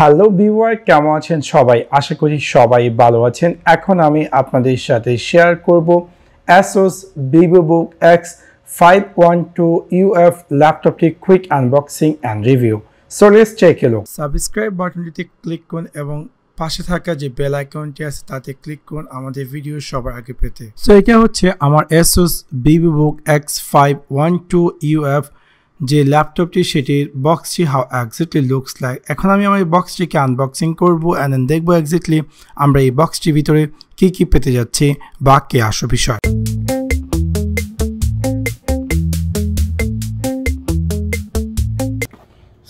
Hello viewer, কেমন আছেন সবাই? আশা করি সবাই ভালো আছেন। এখন আমি আপনাদের সাথে শেয়ার করব ASUS VivoBook X512UF ল্যাপটপটি quick unboxing and review. So let's take a look. Subscribe বাটনটিতে ক্লিক করুন এবং পাশে থাকা যে বেল আইকনটি আছে তাতে ক্লিক করুন আমাদের ভিডিও সবার আগে পেতে। সো এটা হচ্ছে আমার ASUS VivoBook X512UF যে ল্যাপটপটি, সেটির বক্সটি হাউ এক্স্যাক্টলি লুকস লাইক। এখন আমি আমার এই বক্সটিকে আনবক্সিং করব এন্ড দেন দেখব এক্স্যাক্টলি আমরা এই বক্সটির ভিতরে কি কি পেতে যাচ্ছি বা কি আসল বিষয়।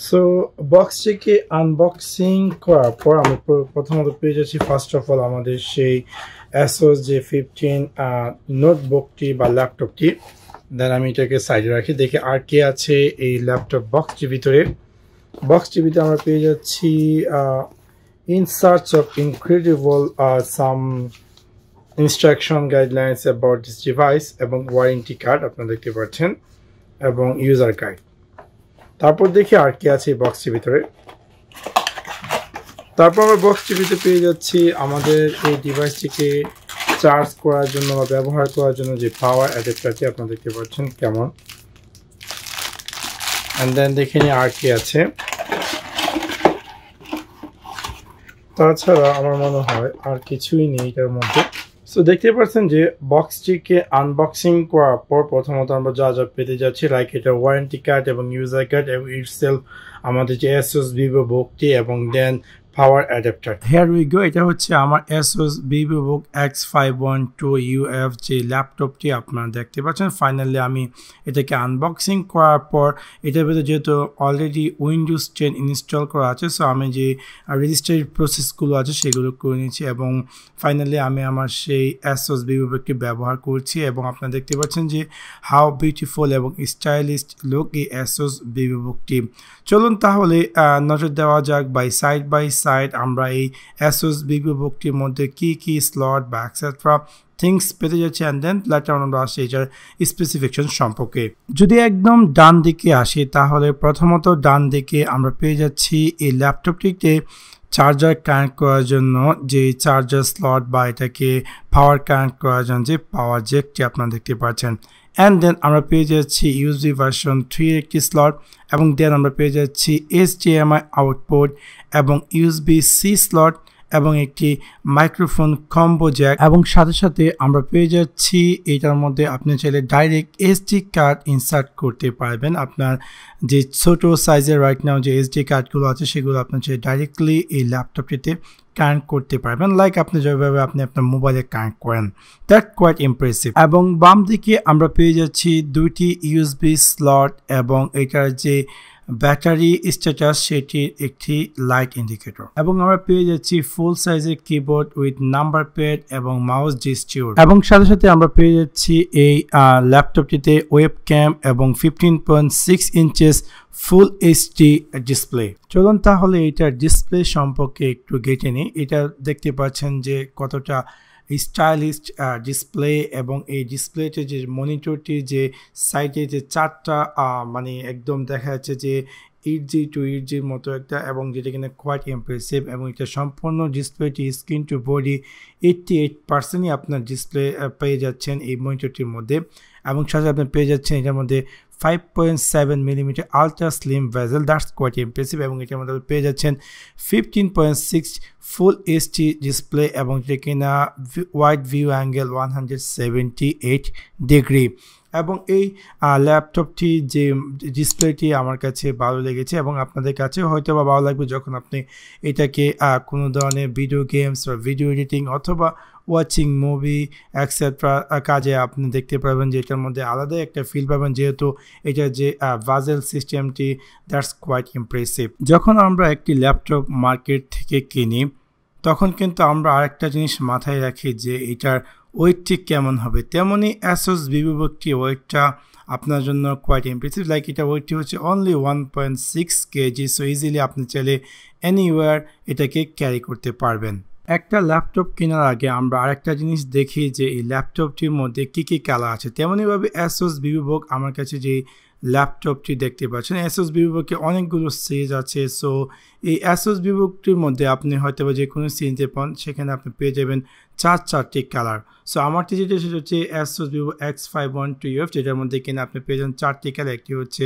সো বক্সটিকে আনবক্সিং করার পর আমি প্রথমত পেয়ে যাচ্ছি ফার্স্ট অফ অল আমাদের সেই ASUS যে 15 নোটবুকটি বা ল্যাপটপটি। দেন আমি এটাকে সাইডে রাখি, দেখি আর কি আছে এই ল্যাপটপ বক্সটির ভিতরে। বক্সটির ভিতরে আমরা পেয়ে যাচ্ছি in search of incredible some instruction guidelines about this device এবং ওয়ারেন্টি কার্ড আপনারা দেখতে পাচ্ছেন এবং ইউজার গাইড। তারপর দেখি আর কি আছে এই বক্সটির ভিতরে। তারপর আমরা বক্সটির ভিতরে পেয়ে যাচ্ছি আমাদের এই ডিভাইসটিকে চার্জ করার জন্য বা ব্যবহার করার জন্য যে পাওয়ার অ্যাডাপ্টারটি আপনারা দেখতে পাচ্ছেন কেমন। এন্ড দেন দেখে নিই আর কি আছে। তাছাড়া আমার মনে হয় আর কিছুই নেই এটার মধ্যে। সো দেখতে পাচ্ছেন যে বক্সটিকে আনবক্সিং করার পর প্রথমত আমরা যা যা পেতে যাচ্ছি, লাইক এটা ওয়ারেন্টি কার্ড এবং ইউজার কার্ড এবং ইটসেলফ আমাদের যে ASUS VivoBookটি এবং then power adapter. Here we go, এটা হচ্ছে আমার ASUS VivoBook X512UF যে ল্যাপটপটি আপনারা দেখতে পাচ্ছেন। ফাইনালি আমি এটাকে আনবক্সিং করার পর এটার ভিতরে যেহেতু অলরেডি উইন্ডোজ 10 ইনস্টল করা আছে, সো আমি যে রেজিস্ট্রি প্রসেসগুলো আছে সেগুলো করে নিয়েছি এবং ফাইনালি আমি আমার সেই ASUS VivoBookটি ব্যবহার করছি এবং আপনারা দেখতে পাচ্ছেন যে হাউ বিউটিফুল এবং স্টাইলিশ লুক এই ASUS VivoBookটি। চলুন তাহলে নজর দেওয়া যাক বাই সাইড আমরা এই ASUS VivoBookটির মধ্যে কি স্লট বা এক্সেট্রা থিংস পেতে যাচ্ছি এন্ড দেন লেটার অন আমরা আসি এটার স্পেসিফিকেশন সম্পর্কে। যদি একদম ডান দিকে আসি তাহলে প্রথমত ডান দিকে আমরা পেয়ে যাচ্ছি এই ল্যাপটপটিতে চার্জার কানেক্ট করার জন্য যে চার্জার স্লট বা এটাকে পাওয়ার কানেক্ট করার জন্য যে পাওয়ার জ্যাকটি আপনারা দেখতে পাচ্ছেন। অ্যান্ড দেন আমরা পেয়ে যাচ্ছি USB ভার্সন 3 একটি স্লট এবং দেন আমরা পেয়ে যাচ্ছি HDMI আউটপুট এবং USB-C স্লট এবং একটি মাইক্রোফোন কম্বো জ্যাক এবং সাথে সাথে আমরা পেয়ে যাচ্ছি এটার মধ্যে আপনি চাইলে ডাইরেক্ট SD কার্ড ইনসার্ট করতে পারবেন। আপনার যে ছোট সাইজের রাইট নাও যে SD কার্ডগুলো আছে সেগুলো আপনার চাইলে ডাইরেক্টলি এই ল্যাপটপটিতে কানেক্ট করতে পারবেন, লাইক আপনি যেভাবে আপনি আপনার মোবাইলে কানেক্ট করেন। That quite impressive. এবং বাম দিকে আমরা পেয়ে যাচ্ছি দুইটি USB স্লট এবং এটার যে ব্যাটারি স্ট্যাটাস সেটির একটি লাইট ইন্ডিকেটর এবং আমরা পেয়ে যাচ্ছি ফুল সাইজের কিবোর্ড উইথ নাম্বার প্যাড এবং মাউস জেস্টিউর এবং সাথে সাথে আমরা পেয়ে যাচ্ছি এই ল্যাপটপটিতে ওয়েব ক্যাম এবং 15.6 ইঞ্চেস ফুল এইচডি ডিসপ্লে। চলুন তাহলে এটার ডিসপ্লে সম্পর্কে একটু ঘেঁটে নিই। এটা দেখতে পাচ্ছেন যে কতটা স্টাইলিশ ডিসপ্লে এবং এই ডিসপ্লেতে যে মনিটরটি যে সাইডে যে চারটা মানে একদম দেখা যাচ্ছে যে 8G মতো একটা এবং যেটা কিনা কোয়াইট ইমপ্রেসিভ এবং এটা সম্পূর্ণ ডিসপ্লেটি স্ক্রিন টু বডি 88%ই আপনার ডিসপ্লে পেয়ে যাচ্ছেন এই মনিটরটির মধ্যে এবং সাথে আপনি পেয়ে যাচ্ছেন এটার মধ্যে 5.7mm ultra slim bezel, that's quite impressive এবং এটার মধ্যে পেয়ে যাচ্ছেন 15.6 ফুল এইচডি ডিসপ্লে এবং যেটা কিনা ওয়াইড ভিউ অ্যাঙ্গেল 178 ডিগ্রি এবং এই ল্যাপটপটি যে ডিসপ্লেটি আমার কাছে ভালো লেগেছে এবং আপনাদের কাছে হয়তো বা ভালো লাগবে যখন আপনি এটাকে কোনো ধরনের ভিডিও গেমস বা ভিডিও এডিটিং অথবা ওয়াচিং মুভি এক্সেট্রা কাজে আপনি দেখতে পাবেন যে এটার মধ্যে আলাদা একটা ফিল পাবেন, যেহেতু এটার যে বেজেল সিস্টেমটি দ্যাটস কোয়াইট ইমপ্রেসিভ। যখন আমরা একটি ল্যাপটপ মার্কেট থেকে কিনি তখন কিন্তু আমরা আরেকটা জিনিস মাথায় রাখি যে এটার ওয়েটটি কেমন হবে, তেমনই ASUS VivoBookটি ওয়েটটা আপনার জন্য কোয়াইট ইমপ্রেসিভ। লাইক এটা ওয়েটটি হচ্ছে অনলি 1.6 kg, সো ইজিলি আপনি চাইলে এনিওয়্যার এটাকে ক্যারি করতে পারবেন। একটা ল্যাপটপ কেনার আগে আমরা আরেকটা জিনিস দেখি যে এই ল্যাপটপটির মধ্যে কি কালার আছে। তেমনইভাবে ASUS VivoBook আমার কাছে যে ল্যাপটপটি দেখতে পাচ্ছেন। ASUS VivoBook অনেকগুলো সিরিজ আছে। সো এই ASUS VivoBookটির মধ্যে আপনি হয়তো বা যে কোনো সিরিজে পান সেখানে আপনি পেয়ে যাবেন চারটি কালার। সো আমারটি যেটা সেটা হচ্ছে ASUS Vivo X512UF, যেটার মধ্যে কিনা আপনি পেয়ে যাবেন চারটি কালার। একটি হচ্ছে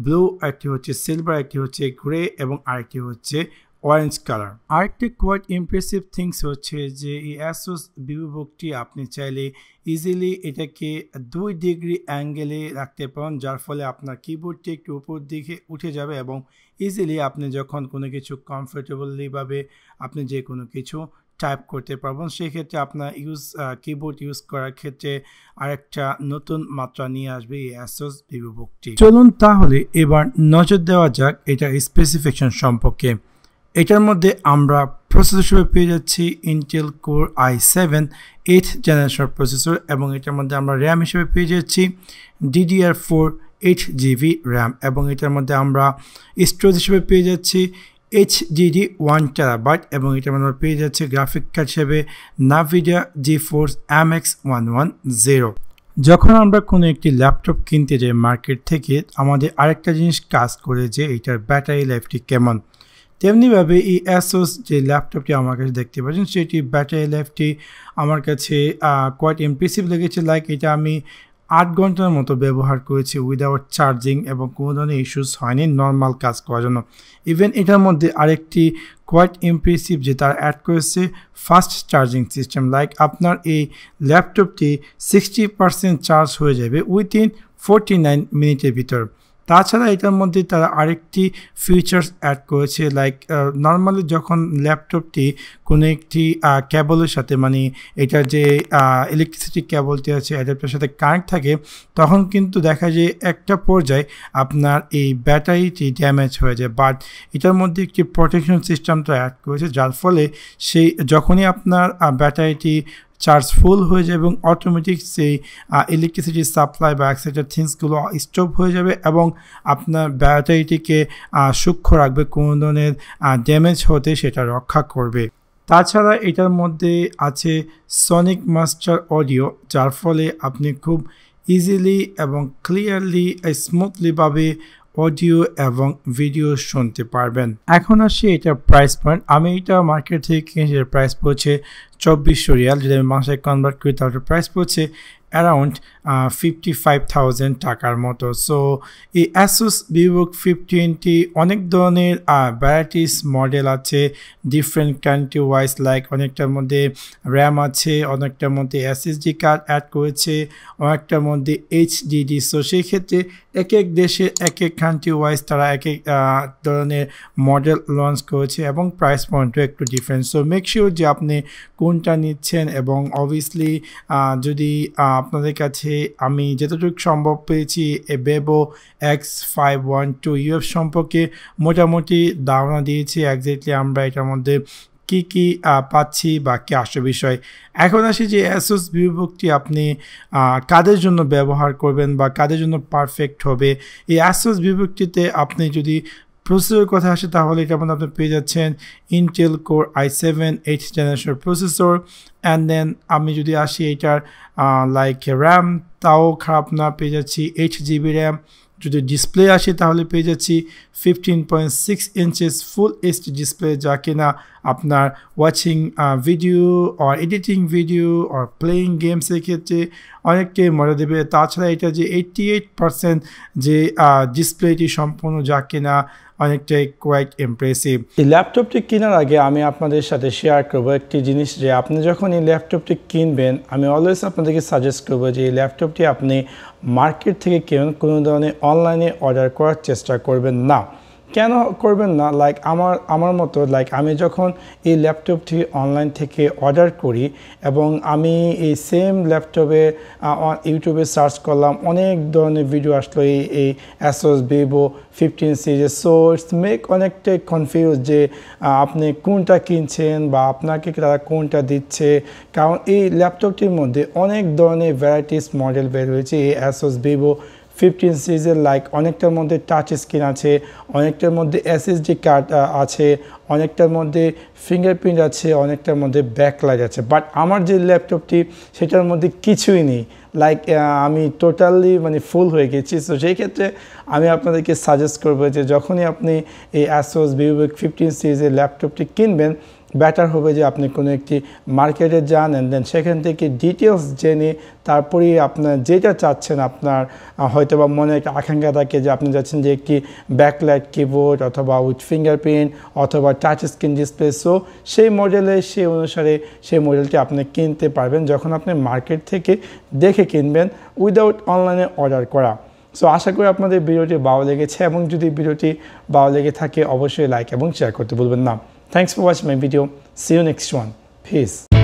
ব্লু, একটি হচ্ছে সিলভার, একটি হচ্ছে গ্রে এবং আরেকটি হচ্ছে অরেঞ্জ কালার। আরেকটি কোয়াইট ইমপ্রেসিভ থিংস হচ্ছে যে এই ASUS VivoBookটি আপনি চাইলে ইজিলি এটাকে 2 ডিগ্রি অ্যাঙ্গেলে রাখতে পারেন, যার ফলে আপনার কিবোর্ডটি একটু উপর দিকে উঠে যাবে এবং ইজিলি আপনি যখন কোনো কিছু কমফোর্টেবলিভাবে আপনি যে কোনো কিছু টাইপ করতে পারবেন। সেক্ষেত্রে আপনার কিবোর্ড ইউজ করার ক্ষেত্রে আরেকটা নতুন মাত্রা নিয়ে আসবে এই ASUS VivoBookটি। চলুন তাহলে এবার নজর দেওয়া যাক এটার স্পেসিফিকেশন সম্পর্কে। এটার মধ্যে আমরা প্রসেসর হিসেবে পেয়ে যাচ্ছি Intel Core i7 8th generation processor, এবং এটার মধ্যে আমরা র্যাম হিসেবে পেয়ে যাচ্ছি DDR4 8GB র্যাম, এবং এটার মধ্যে আমরা স্টোরেজ হিসেবে পেয়ে যাচ্ছি HDD 1TB, এবং এটার মধ্যে পেয়ে যাচ্ছে গ্রাফিক কার্ড হিসেবে NVIDIA GeForce MX 110। যখন আমরা কোনো একটি ল্যাপটপ কিনতে যাই মার্কেট থেকে, আমাদের আরেকটা জিনিস কাজ করে যে এটার ব্যাটারি লাইফটি কেমন। তেমনিভাবে এই ASUS যে ল্যাপটপটি আমার কাছে দেখতে পাচ্ছেন সেটি ব্যাটারি লাইফটি আমার কাছে কোয়াইট ইমপ্রেসিভ লেগেছে। লাইক এটা আমি 8 ঘন্টার মতো ব্যবহার করেছি উইদাউট চার্জিং, এবং কোনো ধরনের ইস্যুস হয়নি নর্মাল কাজ করার জন্য। ইভেন এটার মধ্যে আরেকটি কোয়াইট ইমপ্রেসিভ যে তারা অ্যাড করেছে ফাস্ট চার্জিং সিস্টেম। লাইক আপনার এই ল্যাপটপটি 60% চার্জ হয়ে যাবে উইথিন 49 মিনিটের ভিতর। তাছাড়া এটার মধ্যে তারা আরেকটি ফিচার্স অ্যাড করেছে, লাইক নর্মালি যখন ল্যাপটপটি কোনো একটি কেবলের সাথে, মানে এটার যে ইলেকট্রিসিটি কেবলটি আছে অ্যাডাপ্টারের সাথে কানেক্ট থাকে, তখন কিন্তু দেখা যায় একটা পর্যায়ে আপনার এই ব্যাটারিটি ড্যামেজ হয়ে যায়। বাট এটার মধ্যে একটি প্রোটেকশন সিস্টেমটা অ্যাড করেছে, যার ফলে সেই যখনই আপনার ব্যাটারিটি চার্জ ফুল হয়ে যাবে এবং অটোমেটিক সেই ইলেকট্রিসিটি সাপ্লাই বা এক্সেট্রা থিংসগুলো স্টপ হয়ে যাবে এবং আপনার ব্যাটারিটিকে সূক্ষ্ম রাখবে, কোনো ধরনের ড্যামেজ হতে সেটা রক্ষা করবে। তাছাড়া এটার মধ্যে আছে সনিক মাস্টার অডিও, যার ফলে আপনি খুব ইজিলি এবং ক্লিয়ারলি স্মুথলিভাবে অডিও এবং ভিডিও শুনতে পারবেন। এখন আসি এটার প্রাইস পয়েন্ট। আমি এটা মার্কেট থেকে কিনেছি, এর প্রাইস পড়ছে 2400 রিয়াল। যদি আমি বাংলায় কনভার্ট করি তাহলে প্রাইস পড়ছে অ্যারাউন্ড 55,000 টাকার মতো। সো এই ASUS VivoBook 15টি অনেক ধরনের ভ্যারাইটিস মডেল আছে ডিফারেন্ট কান্ট্রি ওয়াইজ। লাইক অনেকটার মধ্যে র্যাম আছে, অনেকটার মধ্যে SSD কার্ড অ্যাড করেছে, অনেকটার মধ্যে HDD। সো সেই ক্ষেত্রে এক এক দেশে এক এক কান্ট্রি ওয়াইজ তারা এক এক ধরনের মডেল লঞ্চ করেছে এবং প্রাইস পয়েন্টও একটু ডিফারেন্ট। সো মেক শিওর যে আপনি কোনটা নিচ্ছেন, এবং অবভিয়াসলি যদি আপনাদের কাছে আমি যতটুকু সম্ভব পেয়েছি Vivo X512UF সম্পর্কে মোটামুটি ধারণা দিয়েছি এক্স্যাক্টলি আমরা এটার মধ্যে কি কি পাচ্ছি বা কি আসল বিষয়। এখন আসি যে ASUS VivoBookটি আপনি কাদের জন্য ব্যবহার করবেন বা কাদের জন্য পারফেক্ট হবে। এই ASUS VivoBookটিতে আপনি যদি প্রসেসরের কথা আসে তাহলে এটার মধ্যে আপনি পেয়ে যাচ্ছেন Intel Core i7 8th generation processor. And then আমি যদি আসি এটার লাইক র্যাম, তাও খারাপ না, পেয়ে যাচ্ছি 8GB র্যাম। যদি ডিসপ্লে আসে তাহলে পেয়ে যাচ্ছি 15.6 ইঞ্চেস ফুল এইচডি ডিসপ্লে, যা কিনা আপনার ওয়াচিং ভিডিও আর এডিটিং ভিডিও আর প্লেয়িং গেমসের ক্ষেত্রে অনেকটাই মজা দেবে। তাছাড়া এটা যে 88% যে ডিসপ্লেটি সম্পূর্ণ, যা কিনা অনেকটাই কোয়াইট ইমপ্রেসিভ। এই ল্যাপটপটি কেনার আগে আমি আপনাদের সাথে শেয়ার করবো একটি জিনিস, যে আপনি যখন এই ল্যাপটপটি কিনবেন আমি অলওয়েজ আপনাদেরকে সাজেস্ট করবো যে এই ল্যাপটপটি আপনি মার্কেট থেকে কিনুন, কোনো ধরনের অনলাইনে অর্ডার করার চেষ্টা করবেন না। কেন করবেন না? লাইক আমার মতো, লাইক আমি যখন এই ল্যাপটপটি অনলাইন থেকে অর্ডার করি এবং আমি এই সেম ল্যাপটপে ইউটিউবে সার্চ করলাম, অনেক ধরনের ভিডিও আসলো এই ASUS Vivo 15 series. So it's make অনেকটাই কনফিউজ যে আপনি কোনটা কিনছেন বা আপনাকে তারা কোনটা দিচ্ছে, কারণ এই ল্যাপটপটির মধ্যে অনেক ধরনের ভ্যারাইটিস মডেল বের হয়েছে এই ASUS Vivo 15 সিরিজের। লাইক অনেকটার মধ্যে টাচ স্ক্রিন আছে, অনেকটার মধ্যে SSD কার্ড আছে, অনেকটার মধ্যে ফিঙ্গারপ্রিন্ট আছে, অনেকটার মধ্যে ব্যাকলাইট আছে, বাট আমার যে ল্যাপটপটি সেটার মধ্যে কিছুই নেই, লাইক আমি টোটালি মানে ফুল হয়ে গেছি। সো সেই ক্ষেত্রে আমি আপনাদেরকে সাজেস্ট করবো যে যখনই আপনি এই ASUS VivoBook 15 সিরিজের ল্যাপটপটি কিনবেন, বেটার হবে যে আপনি কোনো একটি মার্কেটে যান অ্যান্ড দেন সেখান থেকে ডিটেলস জেনে তারপরেই আপনার যেটা চাচ্ছেন, আপনার হয়তো বা মনে একটা আকাঙ্ক্ষা থাকে যে আপনি চাচ্ছেন যে একটি ব্যাকলাইট কিবোর্ড অথবা উইথ ফিঙ্গারপ্রিন্ট অথবা টাচ স্ক্রিন ডিসপ্লে, সো সেই মডেলে সেই অনুসারে সেই মডেলটি আপনি কিনতে পারবেন যখন আপনি মার্কেট থেকে দেখে কিনবেন উইদাউট অনলাইনে অর্ডার করা। সো আশা করি আপনাদের ভিডিওটি ভালো লেগেছে, এবং যদি ভিডিওটি ভালো লেগে থাকে অবশ্যই লাইক এবং শেয়ার করতে ভুলবেন না। Thanks for watching my video. See you next one. Peace.